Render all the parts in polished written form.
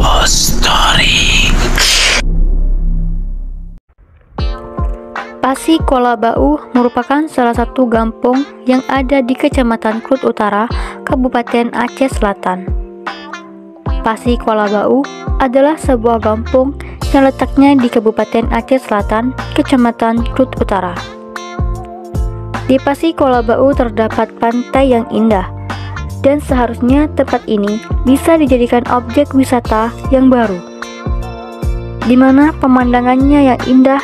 Story. Pasikolabau merupakan salah satu kampung yang ada di Kecamatan Klut Utara, Kabupaten Aceh Selatan. Pasikolabau adalah sebuah kampung yang letaknya di Kabupaten Aceh Selatan, Kecamatan Klut Utara. Di Pasikolabau terdapat pantai yang indah, dan seharusnya tempat ini bisa dijadikan objek wisata yang baru, di mana pemandangannya yang indah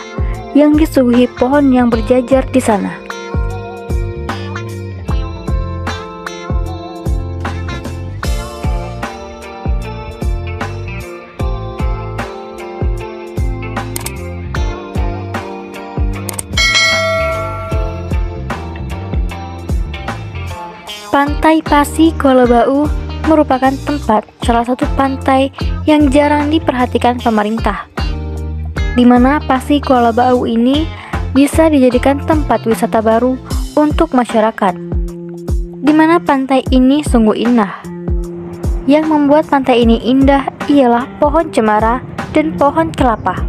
yang disuguhi pohon yang berjajar di sana. Pantai Pasikolabau merupakan salah satu pantai yang jarang diperhatikan pemerintah, di mana Pasikolabau ini bisa dijadikan tempat wisata baru untuk masyarakat, di mana pantai ini sungguh indah. Yang membuat pantai ini indah ialah pohon cemara dan pohon kelapa.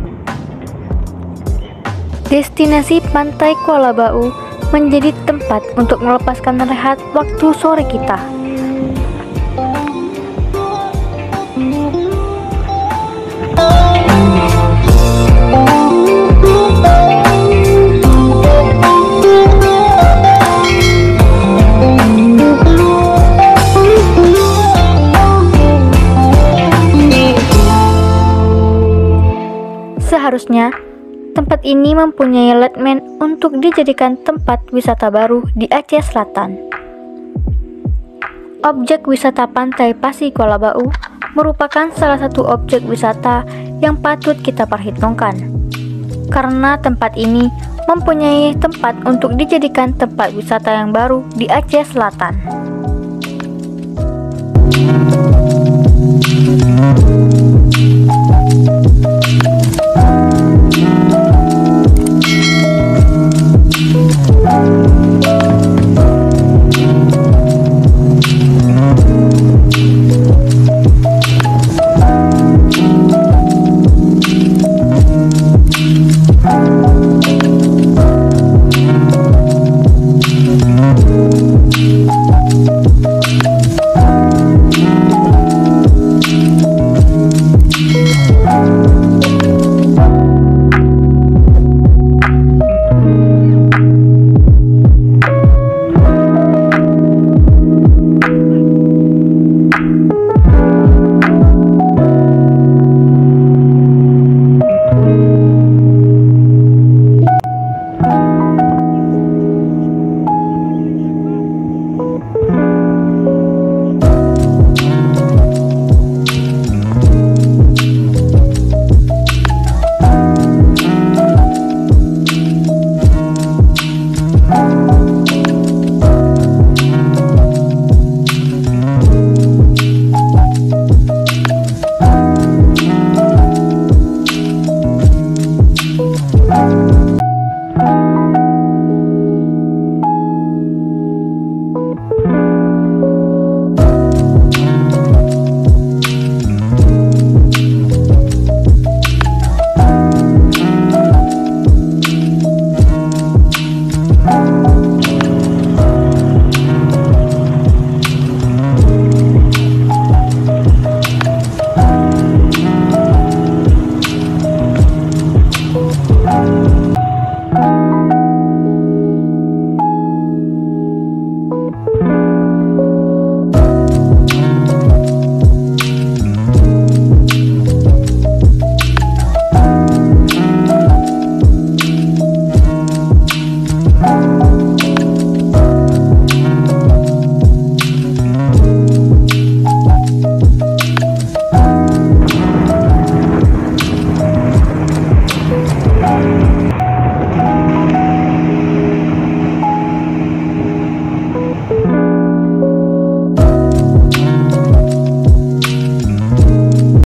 Destinasi Pantai Kolabau menjadi tempat untuk melepaskan rehat waktu sore kita. Seharusnya tempat ini mempunyai letmen untuk dijadikan tempat wisata baru di Aceh Selatan. Objek wisata Pantai Pasikolabau merupakan salah satu objek wisata yang patut kita perhitungkan, karena tempat ini mempunyai tempat untuk dijadikan tempat wisata yang baru di Aceh Selatan.